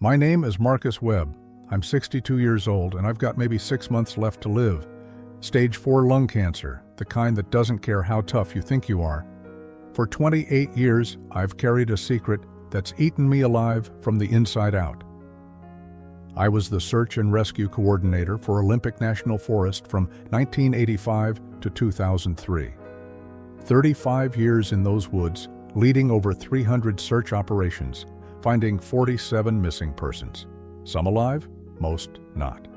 My name is Marcus Webb. I'm 62 years old and I've got maybe 6 months left to live. Stage 4 lung cancer, the kind that doesn't care how tough you think you are. For 28 years, I've carried a secret that's eaten me alive from the inside out. I was the search and rescue coordinator for Olympic National Forest from 1985 to 2003. 35 years in those woods, leading over 300 search operations, finding 47 missing persons. Some alive, most not.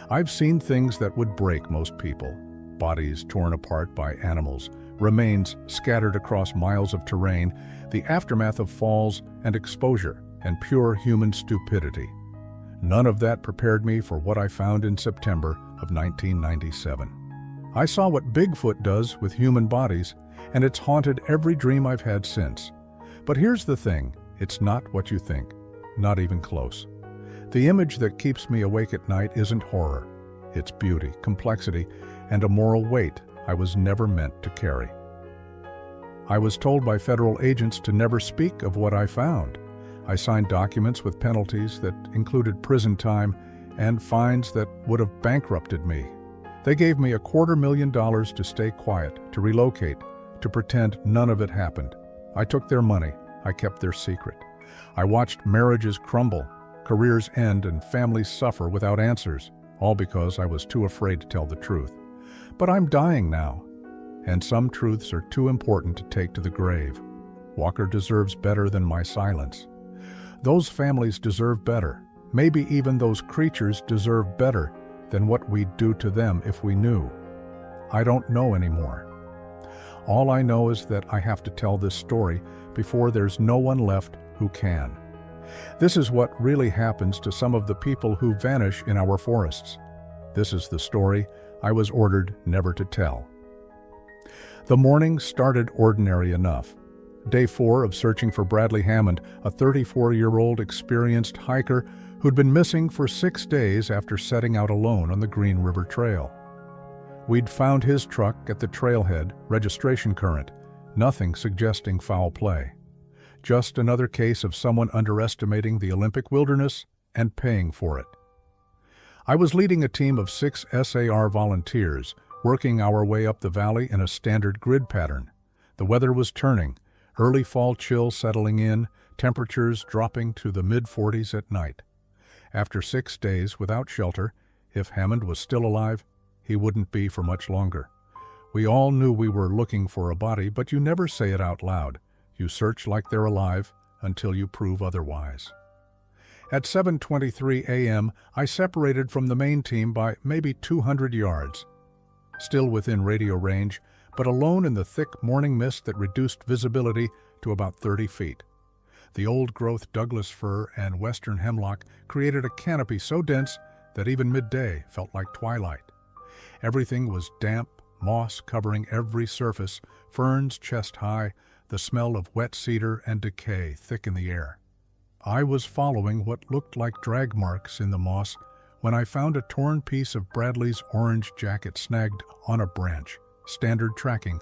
I've seen things that would break most people. Bodies torn apart by animals, remains scattered across miles of terrain, the aftermath of falls and exposure, and pure human stupidity. None of that prepared me for what I found in September of 1997. I saw what Bigfoot does with human bodies, and it's haunted every dream I've had since. But here's the thing, it's not what you think, not even close. The image that keeps me awake at night isn't horror. It's beauty, complexity, and a moral weight I was never meant to carry. I was told by federal agents to never speak of what I found. I signed documents with penalties that included prison time and fines that would have bankrupted me. They gave me $250,000 to stay quiet, to relocate, to pretend none of it happened. I took their money. I kept their secret. I watched marriages crumble, careers end, and families suffer without answers, all because I was too afraid to tell the truth. But I'm dying now, and some truths are too important to take to the grave. Walker deserves better than my silence. Those families deserve better. Maybe even those creatures deserve better than what we'd do to them if we knew. I don't know anymore. All I know is that I have to tell this story before there's no one left who can. This is what really happens to some of the people who vanish in our forests. This is the story I was ordered never to tell. The morning started ordinary enough. Day 4 of searching for Bradley Hammond, a 34-year-old experienced hiker who'd been missing for 6 days after setting out alone on the Green River Trail. We'd found his truck at the trailhead, registration current, nothing suggesting foul play. Just another case of someone underestimating the Olympic wilderness and paying for it. I was leading a team of 6 SAR volunteers, working our way up the valley in a standard grid pattern. The weather was turning, early fall chill settling in, temperatures dropping to the mid-40s at night. After 6 days without shelter, if Hammond was still alive, he wouldn't be for much longer. We all knew we were looking for a body, but you never say it out loud. You search like they're alive until you prove otherwise. At 7:23 a.m., I separated from the main team by maybe 200 yards. Still within radio range, but alone in the thick morning mist that reduced visibility to about 30 feet. The old-growth Douglas fir and western hemlock created a canopy so dense that even midday felt like twilight. Everything was damp, moss covering every surface, ferns chest-high, the smell of wet cedar and decay thick in the air. I was following what looked like drag marks in the moss when I found a torn piece of Bradley's orange jacket snagged on a branch. Standard tracking.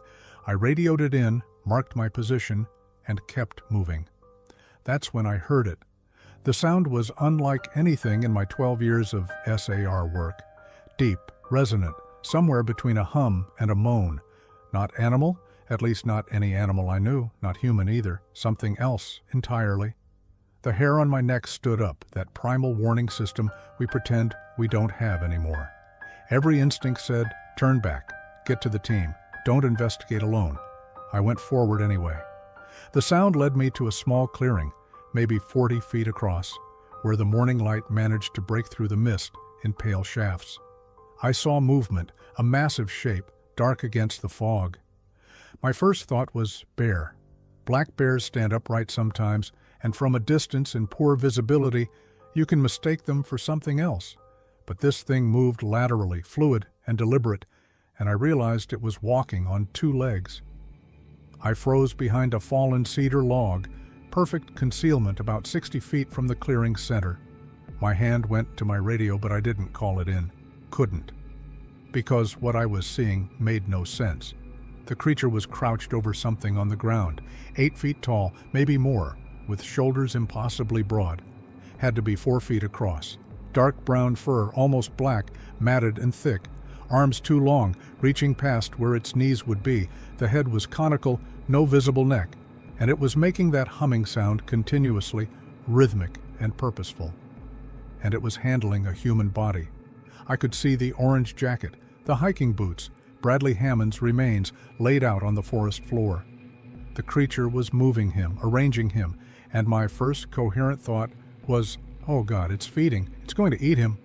I radioed it in, marked my position, and kept moving. That's when I heard it. The sound was unlike anything in my 12 years of SAR work. Deep, resonant, somewhere between a hum and a moan. Not animal, at least not any animal I knew, not human either, something else entirely. The hair on my neck stood up, that primal warning system we pretend we don't have anymore. Every instinct said, turn back, get to the team, don't investigate alone. I went forward anyway. The sound led me to a small clearing, maybe 40 feet across, where the morning light managed to break through the mist in pale shafts. I saw movement, a massive shape, dark against the fog. My first thought was bear. Black bears stand upright sometimes, and from a distance in poor visibility, you can mistake them for something else. But this thing moved laterally, fluid and deliberate, and I realized it was walking on 2 legs. I froze behind a fallen cedar log, perfect concealment about 60 feet from the clearing's center. My hand went to my radio, but I didn't call it in. Couldn't. Because what I was seeing made no sense. The creature was crouched over something on the ground, 8 feet tall, maybe more, with shoulders impossibly broad. had to be 4 feet across. Dark brown fur, almost black, matted and thick. Arms too long, reaching past where its knees would be. The head was conical, no visible neck, and it was making that humming sound continuously, rhythmic and purposeful. And it was handling a human body. I could see the orange jacket, the hiking boots, Bradley Hammond's remains laid out on the forest floor. The creature was moving him, arranging him, and my first coherent thought was, "Oh God, it's feeding. It's going to eat him."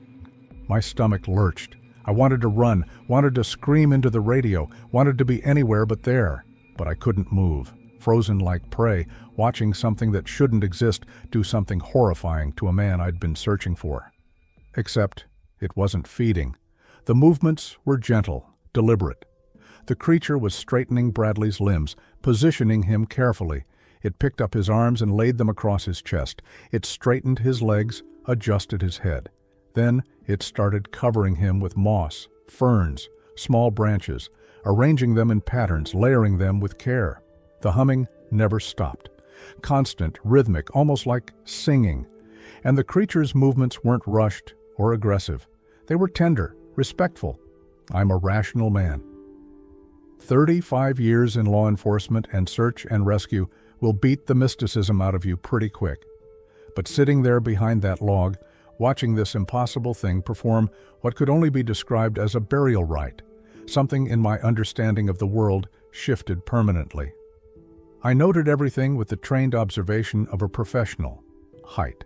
My stomach lurched. I wanted to run, wanted to scream into the radio, wanted to be anywhere but there. But I couldn't move, frozen like prey, watching something that shouldn't exist do something horrifying to a man I'd been searching for. Except it wasn't feeding. The movements were gentle, deliberate. The creature was straightening Bradley's limbs, positioning him carefully. It picked up his arms and laid them across his chest. It straightened his legs, adjusted his head. Then it started covering him with moss, ferns, small branches, arranging them in patterns, layering them with care. The humming never stopped. Constant, rhythmic, almost like singing. And the creature's movements weren't rushed or aggressive. They were tender, respectful. I'm a rational man. 35 years in law enforcement and search and rescue will beat the mysticism out of you pretty quick. But sitting there behind that log, watching this impossible thing perform what could only be described as a burial rite, something in my understanding of the world shifted permanently. I noted everything with the trained observation of a professional. Height,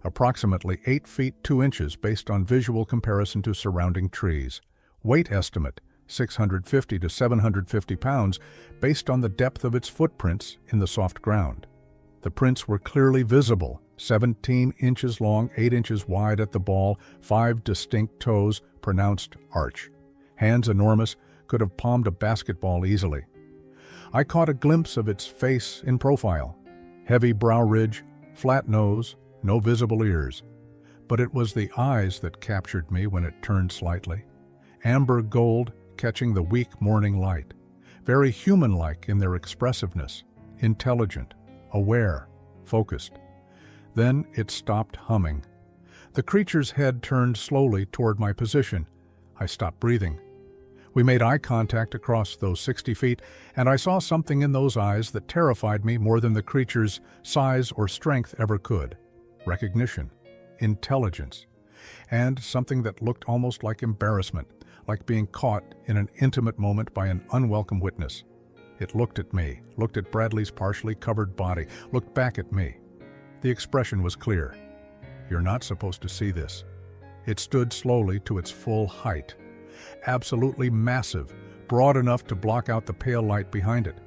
approximately 8 feet 2 inches based on visual comparison to surrounding trees. Weight estimate, 650 to 750 pounds based on the depth of its footprints in the soft ground. The prints were clearly visible, 17 inches long, 8 inches wide at the ball, 5 distinct toes, pronounced arch. Hands enormous, could have palmed a basketball easily. I caught a glimpse of its face in profile. Heavy brow ridge, flat nose, no visible ears. But it was the eyes that captured me when it turned slightly. Amber gold, catching the weak morning light. Very human-like in their expressiveness, intelligent, aware, focused. Then it stopped humming. The creature's head turned slowly toward my position. I stopped breathing. We made eye contact across those 60 feet, and I saw something in those eyes that terrified me more than the creature's size or strength ever could. Recognition, intelligence, and something that looked almost like embarrassment, like being caught in an intimate moment by an unwelcome witness. It looked at me, looked at Bradley's partially covered body, looked back at me. The expression was clear. "You're not supposed to see this." It stood slowly to its full height. Absolutely massive, broad enough to block out the pale light behind it.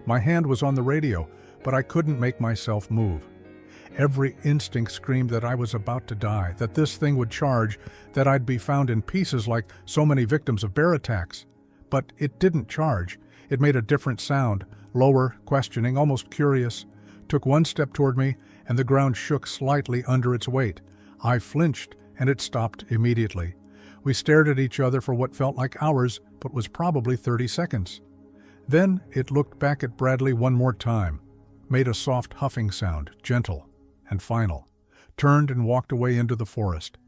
My hand was on the radio, but I couldn't make myself move. Every instinct screamed that I was about to die, that this thing would charge, that I'd be found in pieces like so many victims of bear attacks. But it didn't charge. It made a different sound, lower, questioning, almost curious. Took one step toward me, and the ground shook slightly under its weight. I flinched, and it stopped immediately. We stared at each other for what felt like hours, but was probably 30 seconds. Then it looked back at Bradley one more time, made a soft huffing sound, gentle and final, turned and walked away into the forest.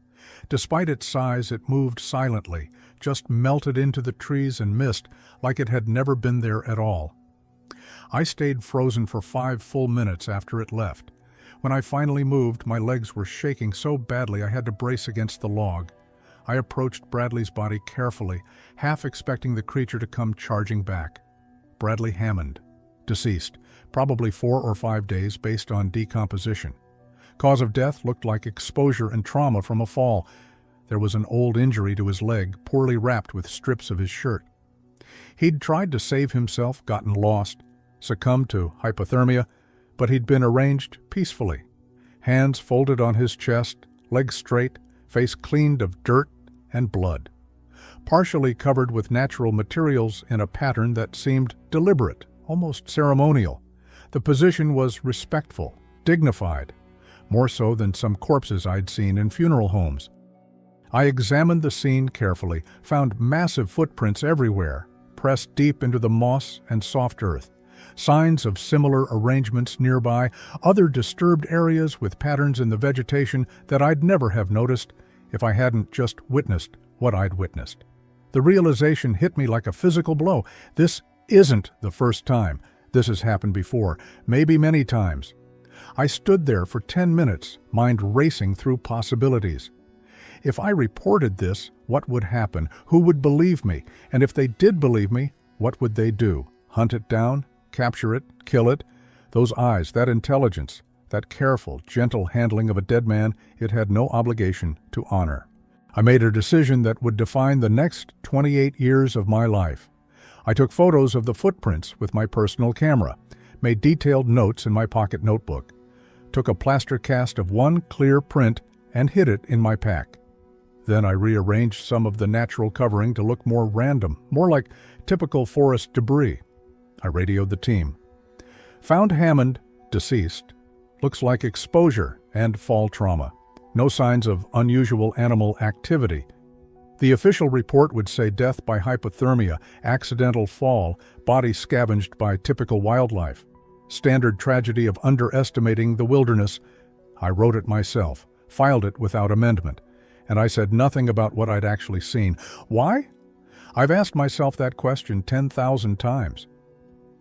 Despite its size, it moved silently, just melted into the trees and mist like it had never been there at all. I stayed frozen for 5 full minutes after it left. When I finally moved, my legs were shaking so badly I had to brace against the log. I approached Bradley's body carefully, half expecting the creature to come charging back. Bradley Hammond, deceased, probably 4 or 5 days based on decomposition. Cause of death looked like exposure and trauma from a fall. There was an old injury to his leg, poorly wrapped with strips of his shirt. He'd tried to save himself, gotten lost, succumbed to hypothermia, but he'd been arranged peacefully. Hands folded on his chest, legs straight, face cleaned of dirt and blood. Partially covered with natural materials in a pattern that seemed deliberate, almost ceremonial. The position was respectful, dignified, more so than some corpses I'd seen in funeral homes. I examined the scene carefully, found massive footprints everywhere, pressed deep into the moss and soft earth. signs of similar arrangements nearby, other disturbed areas with patterns in the vegetation that I'd never have noticed if I hadn't just witnessed what I'd witnessed. The realization hit me like a physical blow. This isn't the first time. This has happened before, maybe many times. I stood there for 10 minutes, mind racing through possibilities. If I reported this, what would happen? Who would believe me? And if they did believe me, what would they do? Hunt it down? Capture it? Kill it? Those eyes, that intelligence, that careful, gentle handling of a dead man, it had no obligation to honor. I made a decision that would define the next 28 years of my life. I took photos of the footprints with my personal camera, made detailed notes in my pocket notebook, took a plaster cast of one clear print and hid it in my pack. Then I rearranged some of the natural covering to look more random, more like typical forest debris. I radioed the team. Found Hammond, deceased. Looks like exposure and fall trauma. No signs of unusual animal activity. The official report would say death by hypothermia, accidental fall, body scavenged by typical wildlife. Standard tragedy of underestimating the wilderness. I wrote it myself, filed it without amendment, and I said nothing about what I'd actually seen. Why? I've asked myself that question 10,000 times.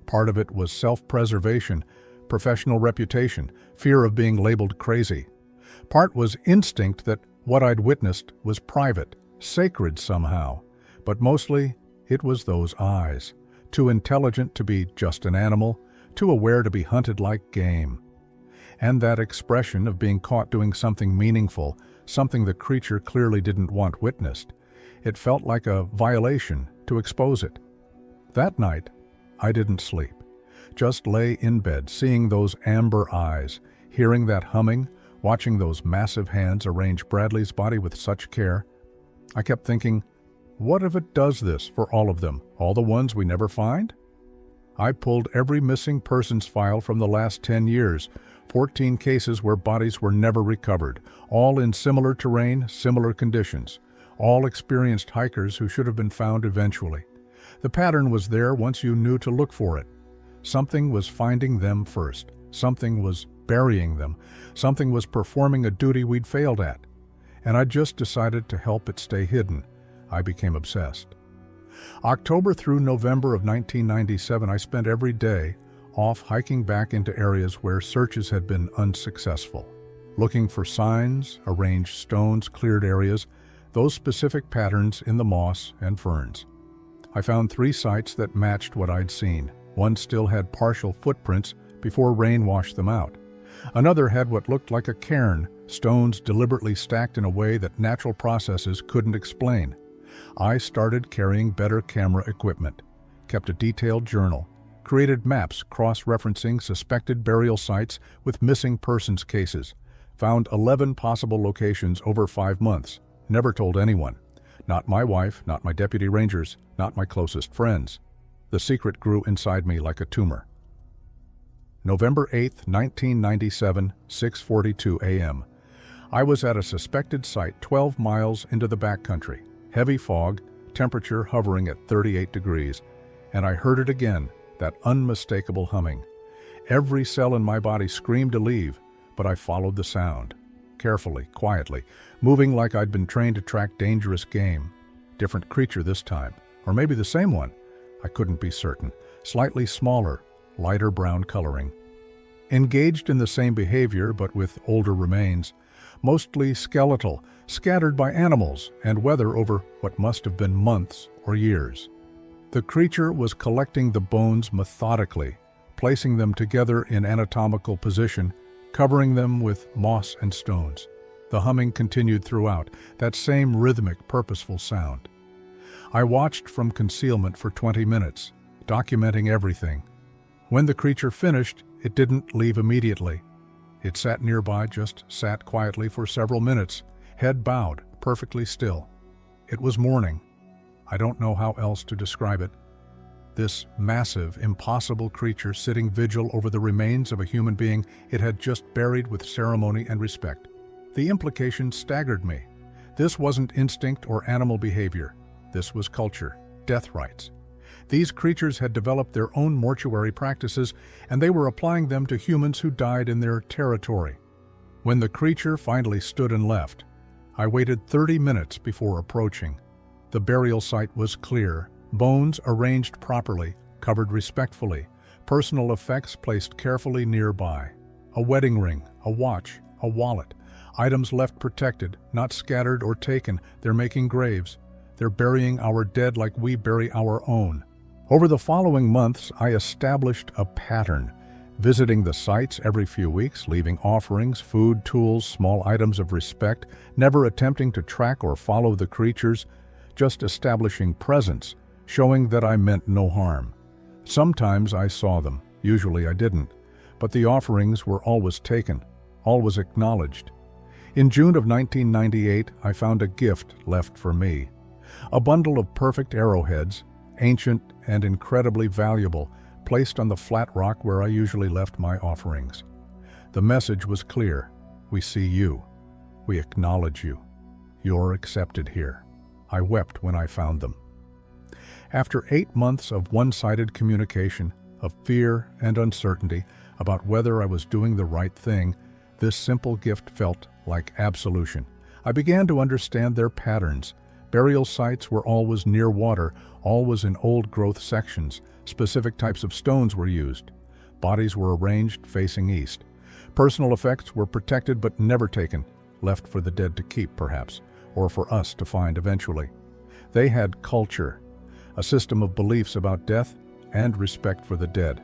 Part of it was self-preservation, professional reputation, fear of being labeled crazy. Part was instinct that what I'd witnessed was private, sacred somehow, but mostly it was those eyes, too intelligent to be just an animal, too aware to be hunted like game. And that expression of being caught doing something meaningful, something the creature clearly didn't want witnessed. It felt like a violation to expose it. That night, I didn't sleep. Just lay in bed, seeing those amber eyes, hearing that humming, watching those massive hands arrange Bradley's body with such care. I kept thinking, what if it does this for all of them, all the ones we never find? I pulled every missing persons file from the last 10 years, 14 cases where bodies were never recovered, all in similar terrain, similar conditions, all experienced hikers who should have been found eventually. The pattern was there once you knew to look for it. Something was finding them first. Something was burying them. Something was performing a duty we'd failed at. And I just decided to help it stay hidden. I became obsessed. October through November of 1997, I spent every day off hiking back into areas where searches had been unsuccessful, looking for signs, arranged stones, cleared areas, those specific patterns in the moss and ferns. I found 3 sites that matched what I'd seen. One still had partial footprints before rain washed them out. Another had what looked like a cairn, stones deliberately stacked in a way that natural processes couldn't explain. I started carrying better camera equipment, kept a detailed journal, created maps cross-referencing suspected burial sites with missing persons cases, found 11 possible locations over 5 months, never told anyone. Not my wife, not my deputy rangers, not my closest friends. The secret grew inside me like a tumor. November 8, 1997, 6:42 a.m. I was at a suspected site 12 miles into the backcountry. Heavy fog, temperature hovering at 38 degrees, and I heard it again, that unmistakable humming. Every cell in my body screamed to leave, but I followed the sound. Carefully, quietly, moving like I'd been trained to track dangerous game. Different creature this time, or maybe the same one. I couldn't be certain. Slightly smaller, lighter brown coloring. Engaged in the same behavior, but with older remains. Mostly skeletal, scattered by animals and weather over what must have been months or years. The creature was collecting the bones methodically, placing them together in anatomical position, covering them with moss and stones. The humming continued throughout, that same rhythmic, purposeful sound. I watched from concealment for 20 minutes, documenting everything. When the creature finished, it didn't leave immediately. It sat nearby, just sat quietly for several minutes, head bowed, perfectly still. It was morning. I don't know how else to describe it. This massive, impossible creature sitting vigil over the remains of a human being it had just buried with ceremony and respect. The implication staggered me. This wasn't instinct or animal behavior. This was culture, death rites. These creatures had developed their own mortuary practices, and they were applying them to humans who died in their territory. When the creature finally stood and left, I waited 30 minutes before approaching. The burial site was clear, bones arranged properly, covered respectfully, personal effects placed carefully nearby. A wedding ring, a watch, a wallet, items left protected, not scattered or taken. They're making graves. They're burying our dead like we bury our own. Over the following months, I established a pattern, visiting the sites every few weeks, leaving offerings, food, tools, small items of respect, never attempting to track or follow the creatures, just establishing presence, showing that I meant no harm. Sometimes I saw them, usually I didn't, but the offerings were always taken, always acknowledged. In June of 1998, I found a gift left for me. A bundle of perfect arrowheads, ancient and incredibly valuable, placed on the flat rock where I usually left my offerings. The message was clear. We see you. We acknowledge you. You're accepted here. I wept when I found them. After 8 months of one-sided communication, of fear and uncertainty about whether I was doing the right thing, this simple gift felt like absolution. I began to understand their patterns. Burial sites were always near water, always in old-growth sections. Specific types of stones were used. Bodies were arranged facing east. Personal effects were protected but never taken, left for the dead to keep perhaps, or for us to find eventually. They had culture, a system of beliefs about death and respect for the dead.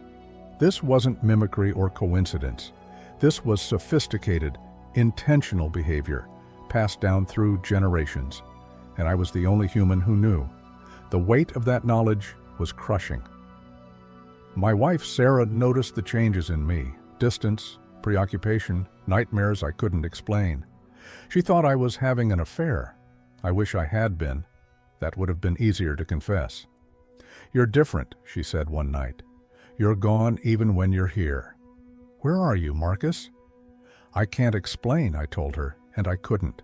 This wasn't mimicry or coincidence. This was sophisticated, intentional behavior, passed down through generations. And I was the only human who knew. The weight of that knowledge was crushing. My wife, Sarah, noticed the changes in me. Distance, preoccupation, nightmares I couldn't explain. She thought I was having an affair. I wish I had been. That would have been easier to confess. "You're different," she said one night. "You're gone even when you're here." "Where are you, Marcus?" "I can't explain," I told her, and I couldn't.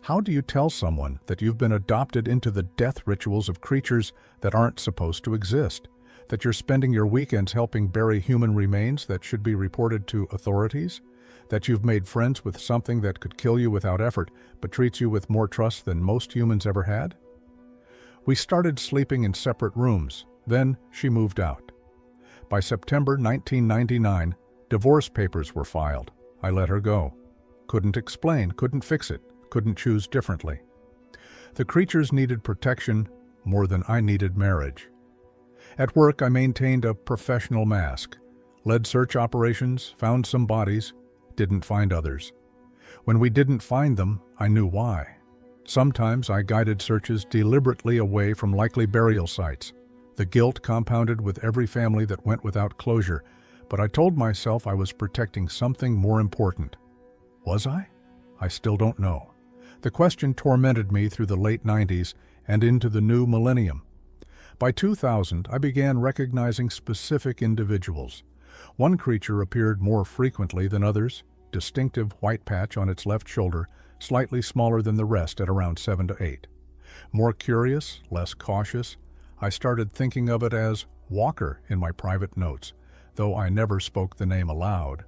How do you tell someone that you've been adopted into the death rituals of creatures that aren't supposed to exist? That you're spending your weekends helping bury human remains that should be reported to authorities? That you've made friends with something that could kill you without effort, but treats you with more trust than most humans ever had? We started sleeping in separate rooms. Then she moved out. By September 1999, divorce papers were filed. I let her go. Couldn't explain, couldn't fix it, couldn't choose differently. The creatures needed protection more than I needed marriage. At work, I maintained a professional mask, led search operations, found some bodies, didn't find others. When we didn't find them, I knew why. Sometimes I guided searches deliberately away from likely burial sites. The guilt compounded with every family that went without closure, but I told myself I was protecting something more important. Was I? I still don't know. The question tormented me through the late 90s and into the new millennium. By 2000, I began recognizing specific individuals. One creature appeared more frequently than others, distinctive white patch on its left shoulder, slightly smaller than the rest at around 7 to 8. More curious, less cautious, I started thinking of it as Walker in my private notes, though I never spoke the name aloud.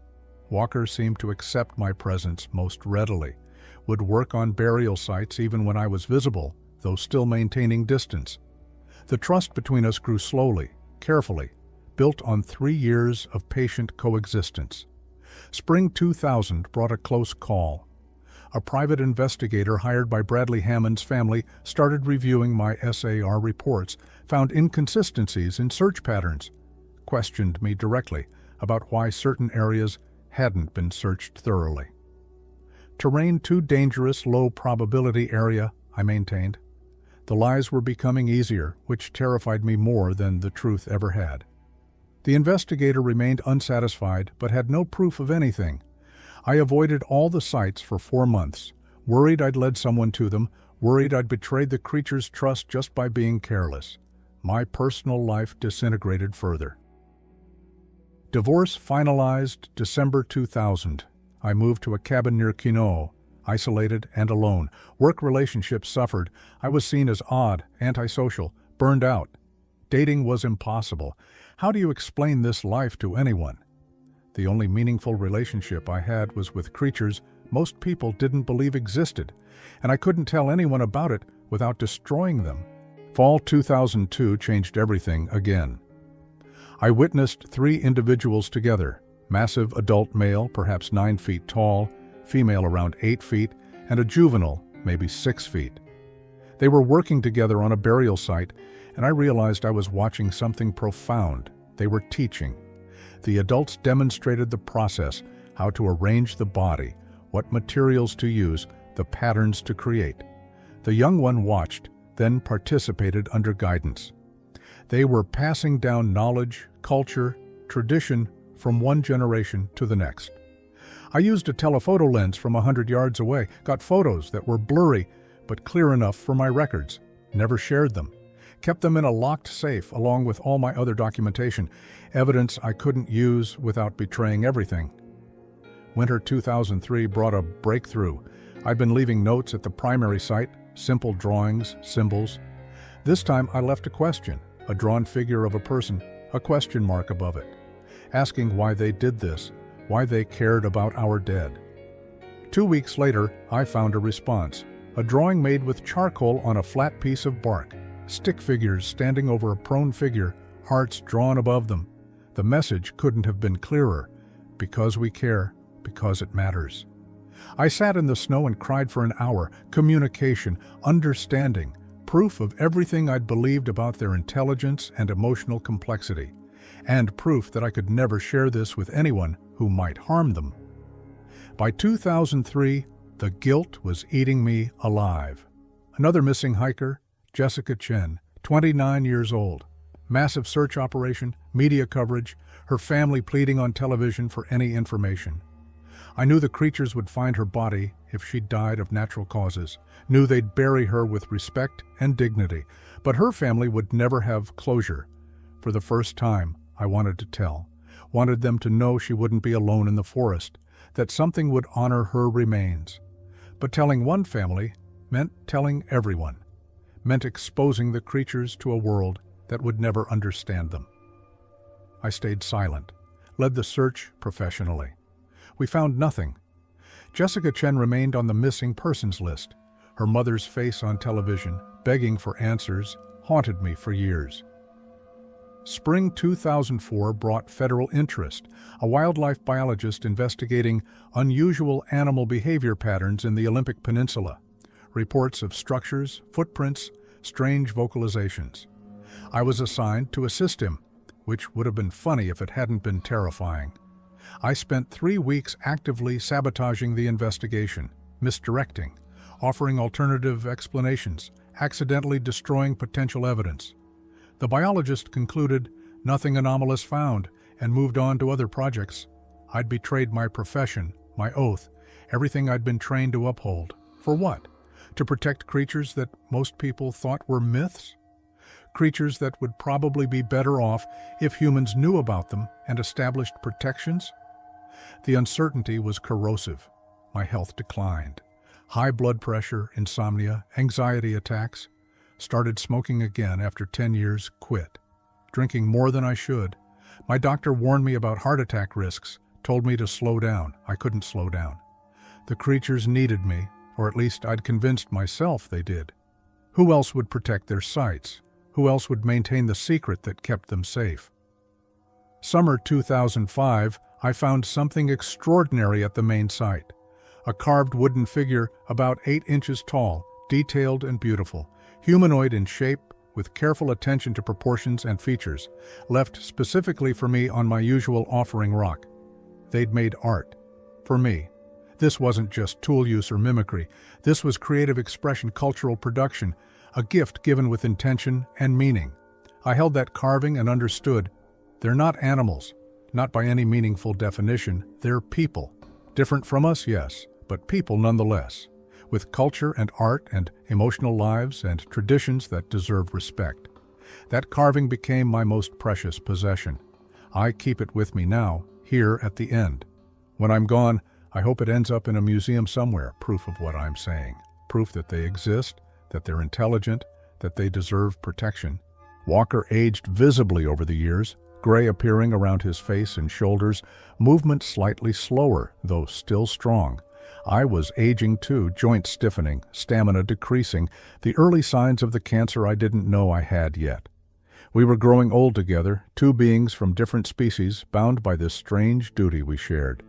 Walker seemed to accept my presence most readily, would work on burial sites even when I was visible, though still maintaining distance. The trust between us grew slowly, carefully, built on 3 years of patient coexistence. Spring 2000 brought a close call. A private investigator hired by Bradley Hammond's family started reviewing my SAR reports, found inconsistencies in search patterns, questioned me directly about why certain areas hadn't been searched thoroughly. Terrain too dangerous, low probability area, I maintained. The lies were becoming easier, which terrified me more than the truth ever had. The investigator remained unsatisfied, but had no proof of anything. I avoided all the sites for 4 months, worried I'd led someone to them, worried I'd betrayed the creature's trust just by being careless. My personal life disintegrated further. Divorce finalized December 2000. I moved to a cabin near Quinault, isolated and alone. Work relationships suffered. I was seen as odd, antisocial, burned out. Dating was impossible. How do you explain this life to anyone? The only meaningful relationship I had was with creatures most people didn't believe existed, and I couldn't tell anyone about it without destroying them. Fall 2002 changed everything again. I witnessed 3 individuals together, massive adult male, perhaps 9 feet tall, female around 8 feet, and a juvenile, maybe 6 feet. They were working together on a burial site, and I realized I was watching something profound. They were teaching. The adults demonstrated the process, how to arrange the body, what materials to use, the patterns to create. The young one watched, then participated under guidance. They were passing down knowledge, culture, tradition from one generation to the next. I used a telephoto lens from 100 yards away, got photos that were blurry but clear enough for my records, never shared them, kept them in a locked safe along with all my other documentation, evidence I couldn't use without betraying everything. Winter 2003 brought a breakthrough. I'd been leaving notes at the primary site, simple drawings, symbols. This time I left a question, a drawn figure of a person, a question mark above it, asking why they did this, why they cared about our dead. 2 weeks later, I found a response, a drawing made with charcoal on a flat piece of bark, stick figures standing over a prone figure, hearts drawn above them. The message couldn't have been clearer, because we care, because it matters. I sat in the snow and cried for an hour, communication, understanding, proof of everything I'd believed about their intelligence and emotional complexity, and proof that I could never share this with anyone who might harm them. By 2003, the guilt was eating me alive. Another missing hiker, Jessica Chen, 29 years old. Massive search operation, media coverage, her family pleading on television for any information. I knew the creatures would find her body if she died of natural causes, knew they'd bury her with respect and dignity, but her family would never have closure. For the first time, I wanted to tell, wanted them to know she wouldn't be alone in the forest, that something would honor her remains. But telling one family meant telling everyone, meant exposing the creatures to a world that would never understand them. I stayed silent, led the search professionally. We found nothing. Jessica Chen remained on the missing persons list. Her mother's face on television, begging for answers, haunted me for years. Spring 2004 brought federal interest, a wildlife biologist investigating unusual animal behavior patterns in the Olympic Peninsula, reports of structures, footprints, strange vocalizations. I was assigned to assist him, which would have been funny if it hadn't been terrifying. I spent 3 weeks actively sabotaging the investigation, misdirecting, offering alternative explanations, accidentally destroying potential evidence. The biologist concluded nothing anomalous found and moved on to other projects. I'd betrayed my profession, my oath, everything I'd been trained to uphold. For what? To protect creatures that most people thought were myths? Creatures that would probably be better off if humans knew about them and established protections? The uncertainty was corrosive. My health declined. High blood pressure, insomnia, anxiety attacks. Started smoking again after 10 years, quit. Drinking more than I should. My doctor warned me about heart attack risks, told me to slow down. I couldn't slow down. The creatures needed me, or at least I'd convinced myself they did. Who else would protect their sites? Who else would maintain the secret that kept them safe? Summer 2005, I found something extraordinary at the main site. A carved wooden figure about 8 inches tall, detailed and beautiful, humanoid in shape with careful attention to proportions and features, left specifically for me on my usual offering rock. They'd made art. For me. This wasn't just tool use or mimicry. This was creative expression, cultural production, a gift given with intention and meaning. I held that carving and understood. They're not animals, not by any meaningful definition. They're people. Different from us, yes, but people nonetheless, with culture and art and emotional lives and traditions that deserve respect. That carving became my most precious possession. I keep it with me now, here at the end. When I'm gone, I hope it ends up in a museum somewhere, proof of what I'm saying, proof that they exist, that they're intelligent, that they deserve protection. Walker aged visibly over the years, gray appearing around his face and shoulders, movement slightly slower, though still strong. I was aging too, joints stiffening, stamina decreasing, the early signs of the cancer I didn't know I had yet. We were growing old together, two beings from different species, bound by this strange duty we shared.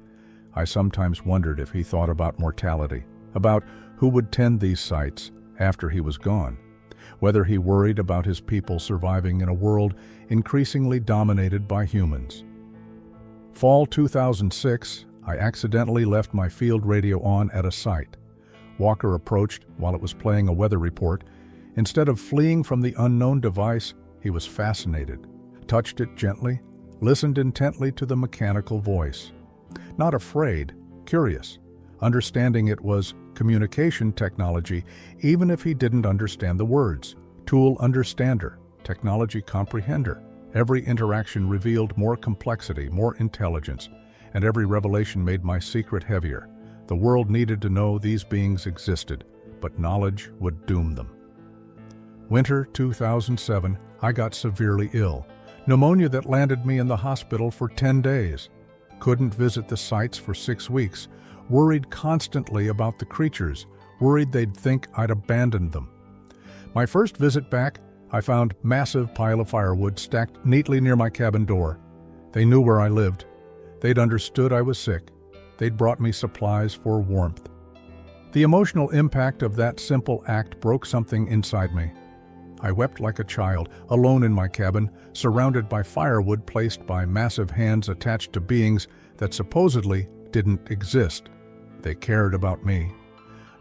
I sometimes wondered if he thought about mortality, about who would tend these sites after he was gone, whether he worried about his people surviving in a world increasingly dominated by humans. Fall 2006, I accidentally left my field radio on at a site. Walker approached while it was playing a weather report. Instead of fleeing from the unknown device, he was fascinated, touched it gently, listened intently to the mechanical voice. Not afraid, curious, understanding it was communication technology, even if he didn't understand the words. Tool understander, technology comprehender. Every interaction revealed more complexity, more intelligence, and every revelation made my secret heavier. The world needed to know these beings existed, but knowledge would doom them. Winter 2007, I got severely ill. Pneumonia that landed me in the hospital for 10 days. Couldn't visit the sites for 6 weeks. Worried constantly about the creatures, worried they'd think I'd abandoned them. My first visit back, I found a massive pile of firewood stacked neatly near my cabin door. They knew where I lived. They'd understood I was sick. They'd brought me supplies for warmth. The emotional impact of that simple act broke something inside me. I wept like a child, alone in my cabin, surrounded by firewood placed by massive hands attached to beings that supposedly didn't exist. They cared about me.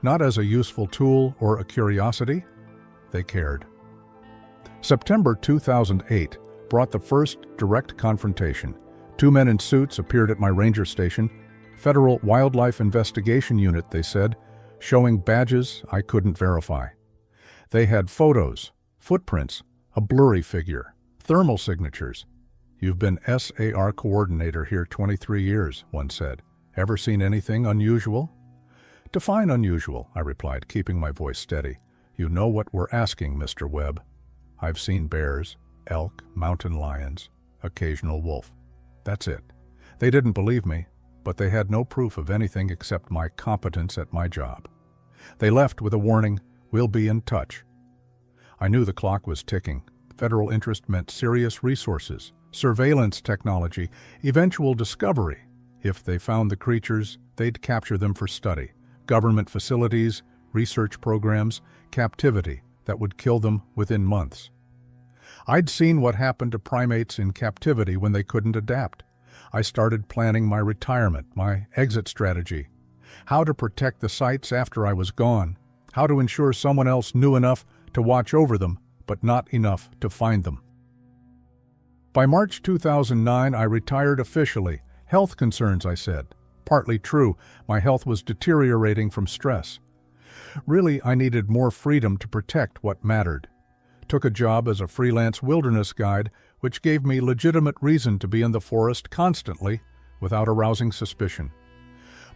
Not as a useful tool or a curiosity, they cared. September 2008 brought the first direct confrontation. 2 men in suits appeared at my ranger station. Federal Wildlife Investigation Unit, they said, showing badges I couldn't verify. They had photos, footprints, a blurry figure, thermal signatures. "You've been SAR coordinator here 23 years, one said. Ever seen anything unusual?" "Define unusual," I replied, keeping my voice steady. "You know what we're asking, Mr. Webb." "I've seen bears, elk, mountain lions, occasional wolf. That's it." They didn't believe me, but they had no proof of anything except my competence at my job. They left with a warning, "We'll be in touch." I knew the clock was ticking. Federal interest meant serious resources, surveillance technology, eventual discovery. If they found the creatures, they'd capture them for study. Government facilities, research programs, captivity that would kill them within months. I'd seen what happened to primates in captivity when they couldn't adapt. I started planning my retirement, my exit strategy. How to protect the sites after I was gone. How to ensure someone else knew enough to watch over them, but not enough to find them. By March 2009, I retired officially. Health concerns, I said. Partly true, my health was deteriorating from stress. Really, I needed more freedom to protect what mattered. Took a job as a freelance wilderness guide, which gave me legitimate reason to be in the forest constantly, without arousing suspicion.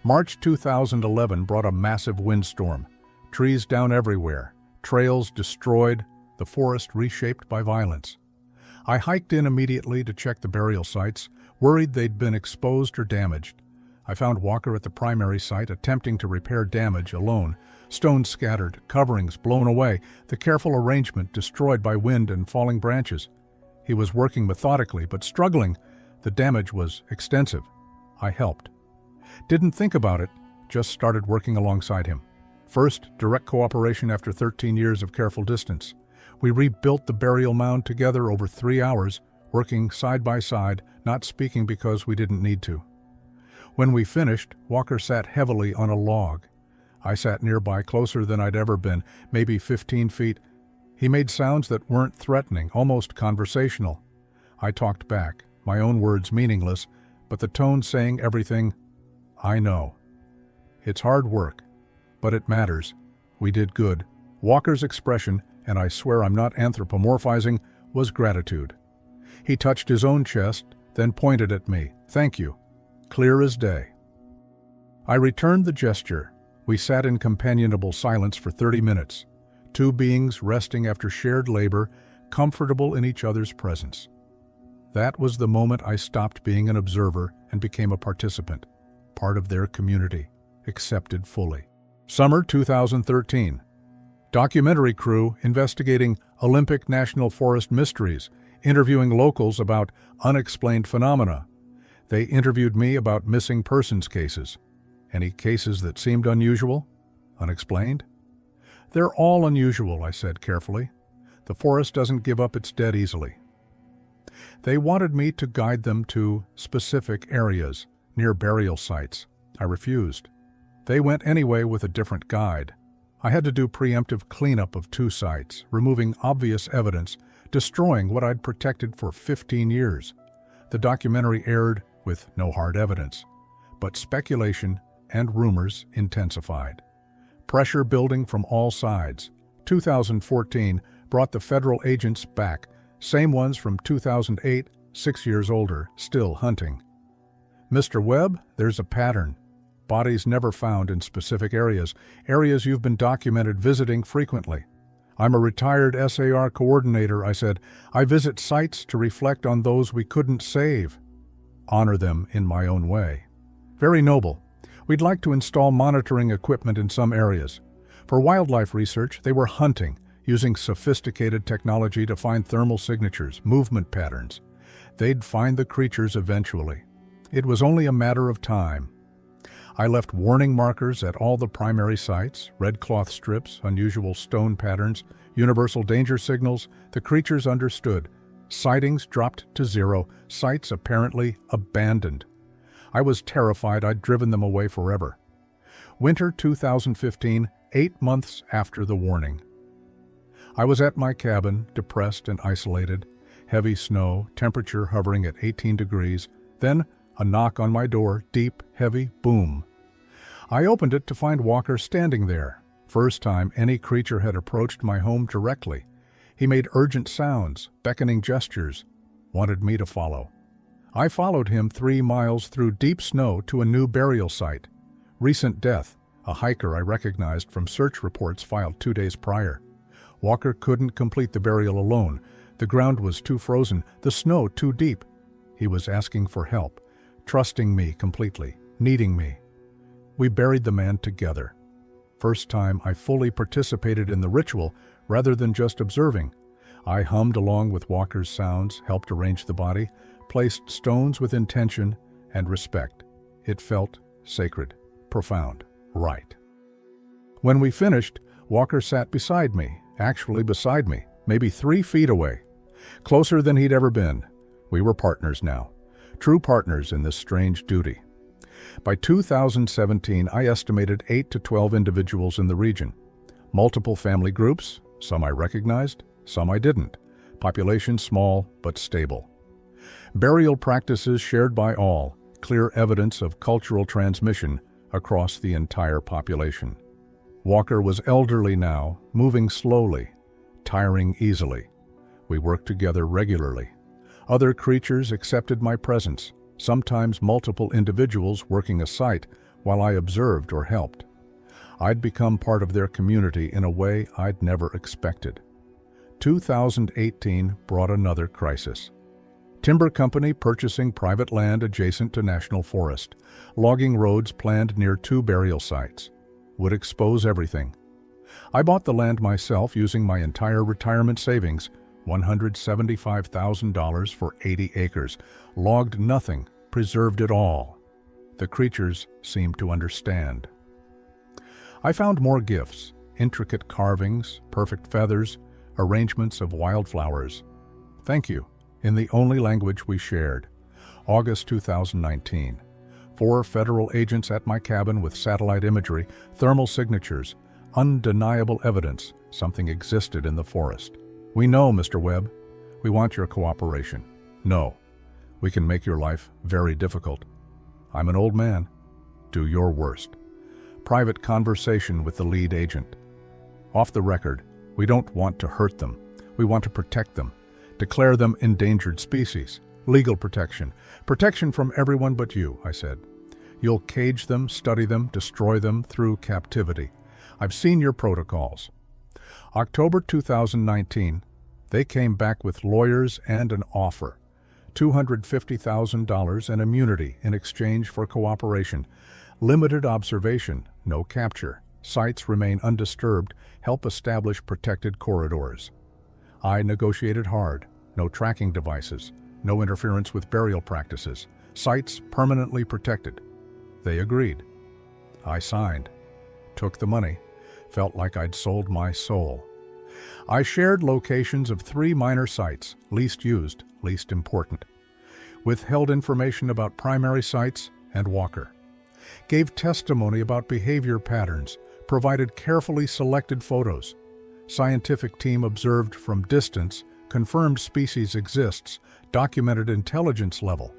March 2011 brought a massive windstorm. Trees down everywhere, trails destroyed, the forest reshaped by violence. I hiked in immediately to check the burial sites, worried they'd been exposed or damaged. I found Walker at the primary site attempting to repair damage alone. Stones scattered, coverings blown away, the careful arrangement destroyed by wind and falling branches. He was working methodically, but struggling. The damage was extensive. I helped. Didn't think about it, just started working alongside him. First, direct cooperation after 13 years of careful distance. We rebuilt the burial mound together over 3 hours, working side by side, not speaking because we didn't need to. When we finished, Walker sat heavily on a log. I sat nearby, closer than I'd ever been, maybe 15 feet. He made sounds that weren't threatening, almost conversational. I talked back, my own words meaningless, but the tone saying everything. I know. It's hard work, but it matters. We did good. Walker's expression, and I swear I'm not anthropomorphizing, was gratitude. He touched his own chest, then pointed at me. Thank you. Clear as day. I returned the gesture. We sat in companionable silence for 30 minutes. Two beings resting after shared labor, comfortable in each other's presence. That was the moment I stopped being an observer and became a participant, part of their community, accepted fully. Summer 2013. Documentary crew investigating Olympic National Forest mysteries, interviewing locals about unexplained phenomena. They interviewed me about missing persons cases. Any cases that seemed unusual? Unexplained? They're all unusual, I said carefully. The forest doesn't give up its dead easily. They wanted me to guide them to specific areas, near burial sites. I refused. They went anyway with a different guide. I had to do preemptive cleanup of 2 sites, removing obvious evidence, destroying what I'd protected for 15 years. The documentary aired with no hard evidence, but speculation and rumors intensified. Pressure building from all sides. 2014 brought the federal agents back, same ones from 2008, 6 years older, still hunting. Mr. Webb, there's a pattern. Bodies never found in specific areas you've been documented visiting frequently. I'm a retired SAR coordinator, I said. I visit sites to reflect on those we couldn't save. Honor them in my own way. Very noble. We'd like to install monitoring equipment in some areas. For wildlife research, they were hunting, using sophisticated technology to find thermal signatures, movement patterns. They'd find the creatures eventually. It was only a matter of time. I left warning markers at all the primary sites, red cloth strips, unusual stone patterns, universal danger signals. The creatures understood. Sightings dropped to 0, sites apparently abandoned. I was terrified I'd driven them away forever. Winter 2015, 8 months after the warning. I was at my cabin, depressed and isolated. Heavy snow, temperature hovering at 18 degrees. Then a knock on my door, deep, heavy, boom. I opened it to find Walker standing there. First time any creature had approached my home directly. He made urgent sounds, beckoning gestures, wanted me to follow. I followed him 3 miles through deep snow to a new burial site. Recent death, a hiker I recognized from search reports filed 2 days prior. Walker couldn't complete the burial alone. The ground was too frozen, the snow too deep. He was asking for help, trusting me completely, needing me. We buried the man together. First time I fully participated in the ritual rather than just observing. I hummed along with Walker's sounds, helped arrange the body, placed stones with intention and respect. It felt sacred, profound, right. When we finished, Walker sat beside me, actually beside me, maybe 3 feet away. Closer than he'd ever been. We were partners now, true partners in this strange duty. By 2017, I estimated 8 to 12 individuals in the region. Multiple family groups, some I recognized, some I didn't. Population small but stable. Burial practices shared by all, clear evidence of cultural transmission across the entire population. Walker was elderly now, moving slowly, tiring easily. We worked together regularly. Other creatures accepted my presence, sometimes multiple individuals working a site while I observed or helped. I'd become part of their community in a way I'd never expected. 2018 brought another crisis. Timber company purchasing private land adjacent to national forest. Logging roads planned near 2 burial sites. Would expose everything. I bought the land myself using my entire retirement savings, $175,000 for 80 acres. Logged nothing, preserved it all. The creatures seemed to understand. I found more gifts, intricate carvings, perfect feathers, arrangements of wildflowers. Thank you, in the only language we shared. August 2019. 4 federal agents at my cabin with satellite imagery, thermal signatures, undeniable evidence something existed in the forest. We know, Mr. Webb. We want your cooperation. No, we can make your life very difficult. I'm an old man. Do your worst. Private conversation with the lead agent. Off the record, we don't want to hurt them. We want to protect them. Declare them endangered species. Legal protection. Protection from everyone but you, I said. You'll cage them, study them, destroy them through captivity. I've seen your protocols. October 2019. They came back with lawyers and an offer. $250,000 and immunity in exchange for cooperation. Limited observation, no capture. Sites remain undisturbed, help establish protected corridors. I negotiated hard. No tracking devices, no interference with burial practices. Sites permanently protected. They agreed. I signed. Took the money. Felt like I'd sold my soul. I shared locations of 3 minor sites, least used, least important. Withheld information about primary sites and Walker. Gave testimony about behavior patterns, provided carefully selected photos. Scientific team observed from distance, confirmed species exists, documented intelligence level.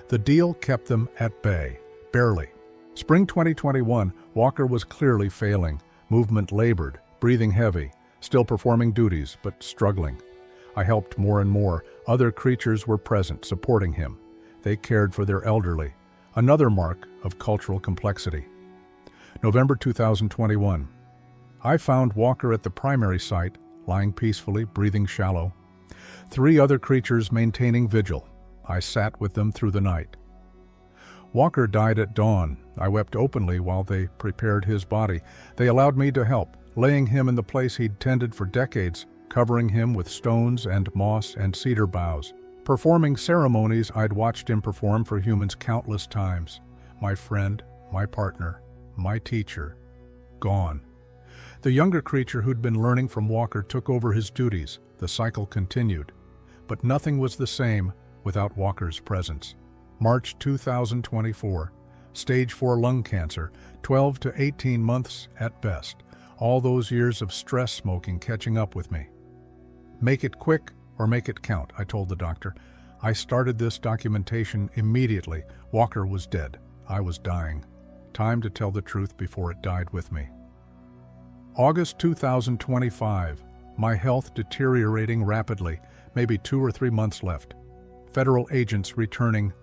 The deal kept them at bay, barely. Spring 2021, Walker was clearly failing. Movement labored, breathing heavy, still performing duties, but struggling. I helped more and more. Other creatures were present, supporting him. They cared for their elderly. Another mark of cultural complexity. November 2021. I found Walker at the primary site, lying peacefully, breathing shallow. 3 other creatures maintaining vigil. I sat with them through the night. Walker died at dawn. I wept openly while they prepared his body. They allowed me to help, laying him in the place he'd tended for decades, covering him with stones and moss and cedar boughs, performing ceremonies I'd watched him perform for humans countless times. My friend, my partner, my teacher, gone. The younger creature who'd been learning from Walker took over his duties. The cycle continued. But nothing was the same without Walker's presence. March 2024. Stage 4 lung cancer, 12 to 18 months at best. All those years of stress smoking catching up with me. Make it quick or make it count, I told the doctor. I started this documentation immediately. Walker was dead. I was dying. Time to tell the truth before it died with me. August 2025. My health deteriorating rapidly. Maybe 2 or 3 months left. Federal agents returning.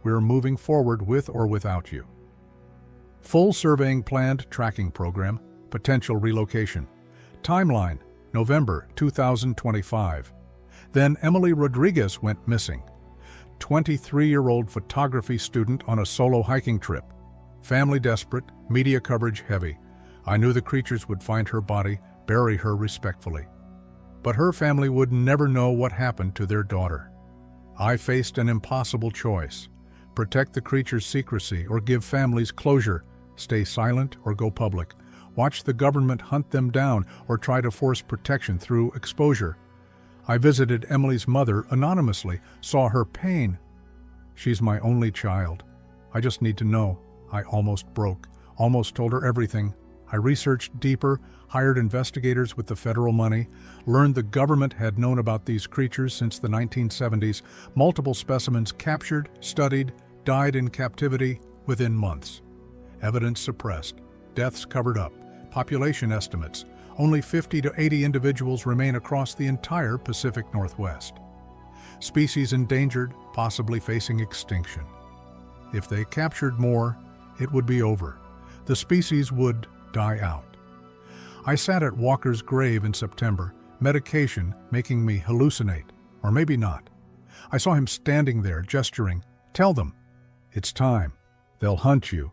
We're moving forward with or without you. Full surveying planned tracking program. Potential relocation. Timeline, November 2025. Then Emily Rodriguez went missing. 23-year-old photography student on a solo hiking trip. Family desperate, media coverage heavy. I knew the creatures would find her body, bury her respectfully. But her family would never know what happened to their daughter. I faced an impossible choice. Protect the creature's secrecy or give families closure. Stay silent or go public. Watch the government hunt them down or try to force protection through exposure. I visited Emily's mother anonymously, saw her pain. She's my only child. I just need to know. I almost broke, almost told her everything. I researched deeper, hired investigators with the federal money, learned the government had known about these creatures since the 1970s, multiple specimens captured, studied, died in captivity within months. Evidence suppressed, deaths covered up, population estimates, only 50 to 80 individuals remain across the entire Pacific Northwest. Species endangered, possibly facing extinction. If they captured more, it would be over. The species would die out. I sat at Walker's grave in September, medication making me hallucinate, or maybe not. I saw him standing there, gesturing. Tell them, it's time. They'll hunt you.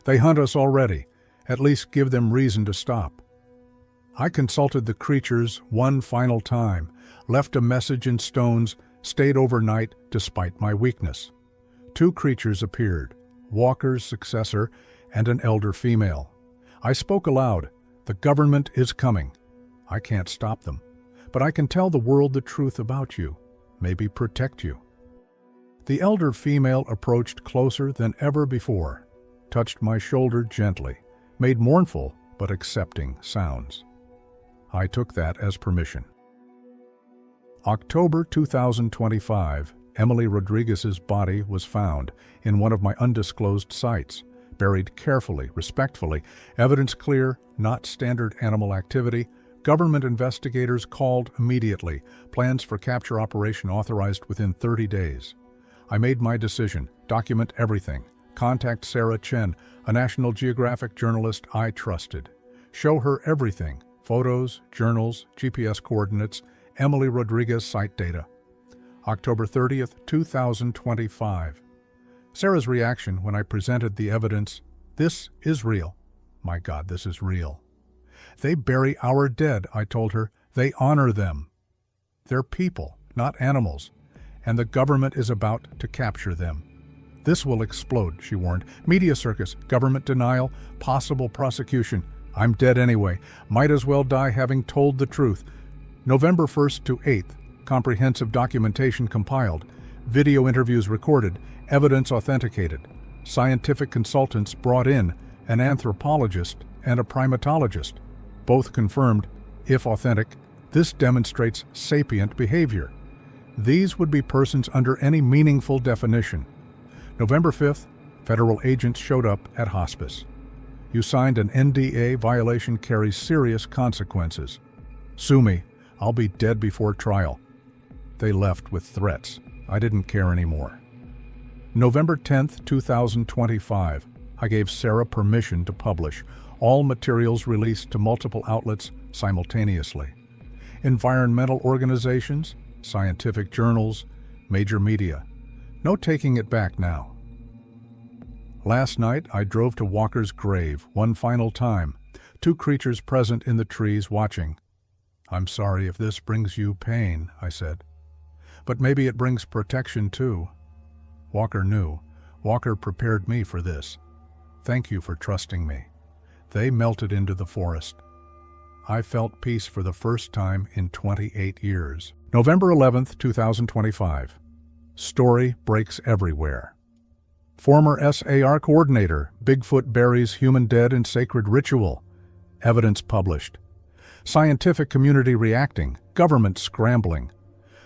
They hunt us already. At least give them reason to stop. I consulted the creatures one final time, left a message in stones, stayed overnight despite my weakness. 2 creatures appeared, Walker's successor and an elder female. I spoke aloud. The government is coming. I can't stop them, but I can tell the world the truth about you, maybe protect you. The elder female approached closer than ever before, touched my shoulder gently, made mournful but accepting sounds. I took that as permission. October 2025, Emily Rodriguez's body was found in one of my undisclosed sites, buried carefully, respectfully, evidence clear, not standard animal activity. Government investigators called immediately, plans for capture operation authorized within 30 days. I made my decision, document everything, contact Sarah Chen, a National Geographic journalist I trusted. Show her everything, photos, journals, GPS coordinates, Emily Rodriguez site data. October 30th, 2025. Sarah's reaction when I presented the evidence. This is real. My God, this is real. They bury our dead, I told her. They honor them. They're people, not animals, and the government is about to capture them. This will explode, she warned. Media circus, government denial, possible prosecution. I'm dead anyway. Might as well die having told the truth. November 1st to 8th, comprehensive documentation compiled, video interviews recorded, evidence authenticated, scientific consultants brought in, an anthropologist and a primatologist. Both confirmed, if authentic, this demonstrates sapient behavior. These would be persons under any meaningful definition. November 5th, federal agents showed up at hospice. You signed an NDA violation carries serious consequences. Sue me, I'll be dead before trial. They left with threats. I didn't care anymore. November 10th, 2025, I gave Sarah permission to publish. All materials released to multiple outlets simultaneously. Environmental organizations, scientific journals, major media. No taking it back now. Last night, I drove to Walker's grave one final time. 2 creatures present in the trees watching. I'm sorry if this brings you pain, I said. But maybe it brings protection too. Walker knew. Walker prepared me for this. Thank you for trusting me. They melted into the forest. I felt peace for the first time in 28 years. November 11th, 2025. Story breaks everywhere. Former SAR coordinator, Bigfoot buries human dead in sacred ritual. Evidence published. Scientific community reacting, government scrambling.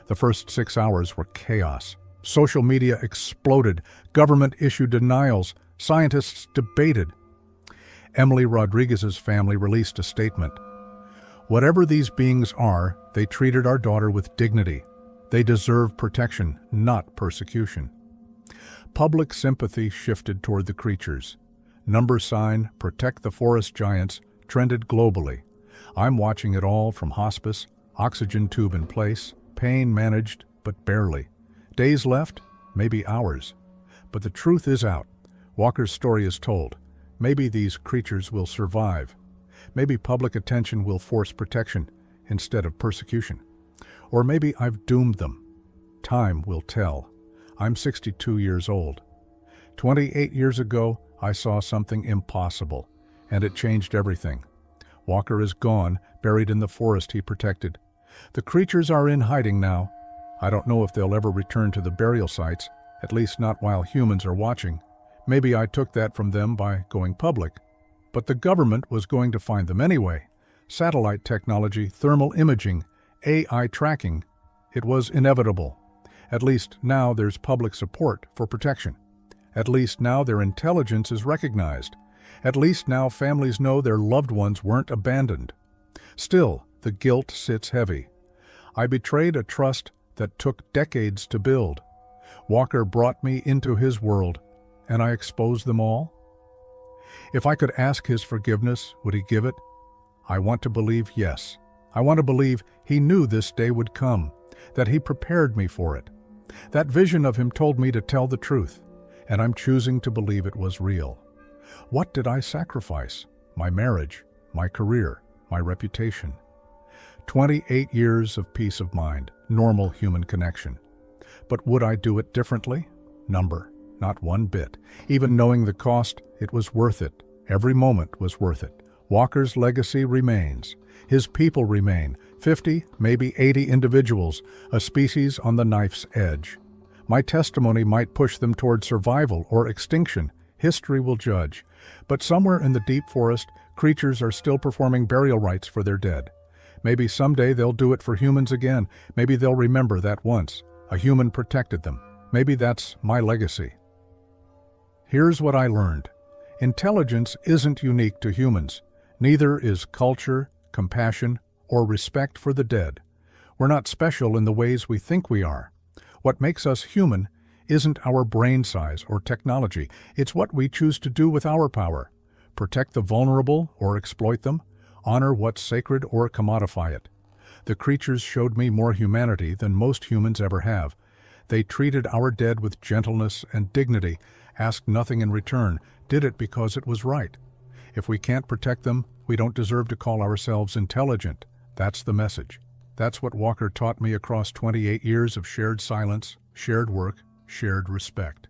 The first 6 hours were chaos. Social media exploded, government issued denials, scientists debated. Emily Rodriguez's family released a statement. Whatever these beings are, they treated our daughter with dignity. They deserve protection, not persecution. Public sympathy shifted toward the creatures. Number sign, protect the forest giants, trended globally. I'm watching it all from hospice, oxygen tube in place, pain managed, but barely. Days left, maybe hours. But the truth is out. Walker's story is told. Maybe these creatures will survive. Maybe public attention will force protection instead of persecution. Or maybe I've doomed them. Time will tell. I'm 62 years old. 28 years ago, I saw something impossible, and it changed everything. Walker is gone, buried in the forest he protected. The creatures are in hiding now. I don't know if they'll ever return to the burial sites, at least not while humans are watching. Maybe I took that from them by going public. But the government was going to find them anyway. Satellite technology, thermal imaging, AI tracking. It was inevitable. At least now there's public support for protection. At least now their intelligence is recognized. At least now families know their loved ones weren't abandoned. Still, the guilt sits heavy. I betrayed a trust that took decades to build. Walker brought me into his world, and I exposed them all? If I could ask his forgiveness, would he give it? I want to believe yes. I want to believe he knew this day would come, that he prepared me for it. That vision of him told me to tell the truth, and I'm choosing to believe it was real. What did I sacrifice? My marriage, my career, my reputation. 28 years of peace of mind, normal human connection. But would I do it differently? Number, not one bit. Even knowing the cost, it was worth it. Every moment was worth it. Walker's legacy remains. His people remain. 50, maybe 80 individuals, a species on the knife's edge. My testimony might push them toward survival or extinction. History will judge. But somewhere in the deep forest, creatures are still performing burial rites for their dead. Maybe someday they'll do it for humans again. Maybe they'll remember that once a human protected them. Maybe that's my legacy. Here's what I learned. Intelligence isn't unique to humans. Neither is culture, compassion, or respect for the dead. We're not special in the ways we think we are. What makes us human isn't our brain size or technology. It's what we choose to do with our power. Protect the vulnerable or exploit them. Honor what's sacred or commodify it. The creatures showed me more humanity than most humans ever have. They treated our dead with gentleness and dignity, asked nothing in return, did it because it was right. If we can't protect them, we don't deserve to call ourselves intelligent. That's the message. That's what Walker taught me across 28 years of shared silence, shared work, shared respect.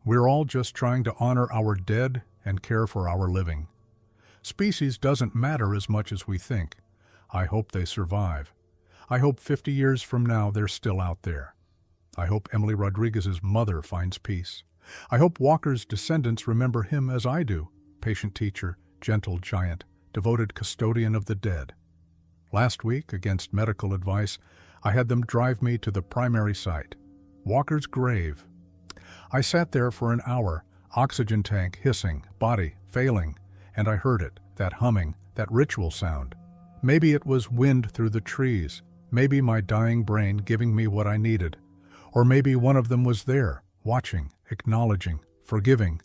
We're all just trying to honor our dead and care for our living. Species doesn't matter as much as we think. I hope they survive. I hope 50 years from now they're still out there. I hope Emily Rodriguez's mother finds peace. I hope Walker's descendants remember him as I do, patient teacher, gentle giant, devoted custodian of the dead. Last week, against medical advice, I had them drive me to the primary site, Walker's grave. I sat there for an hour, oxygen tank hissing, body failing, and I heard it, that humming, that ritual sound. Maybe it was wind through the trees, maybe my dying brain giving me what I needed, or maybe one of them was there, watching, acknowledging, forgiving.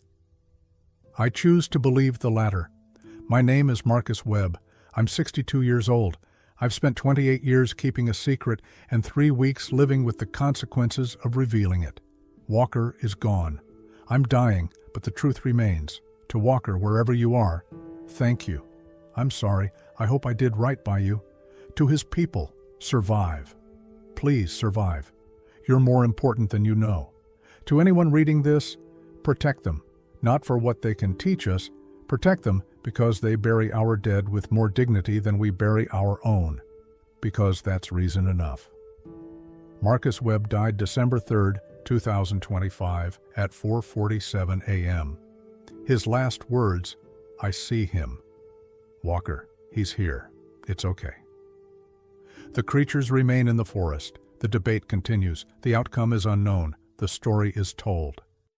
I choose to believe the latter. My name is Marcus Webb. I'm 62 years old. I've spent 28 years keeping a secret and 3 weeks living with the consequences of revealing it. Walker is gone. I'm dying, but the truth remains. To Walker, wherever you are, thank you. I'm sorry. I hope I did right by you. To his people, survive. Please survive. You're more important than you know. To anyone reading this, protect them. Not for what they can teach us, protect them because they bury our dead with more dignity than we bury our own. Because that's reason enough. Marcus Webb died December 3rd, 2025 at 4:47 a.m. His last words, I see him. Walker, he's here. It's okay. The creatures remain in the forest. The debate continues. The outcome is unknown. The story is told.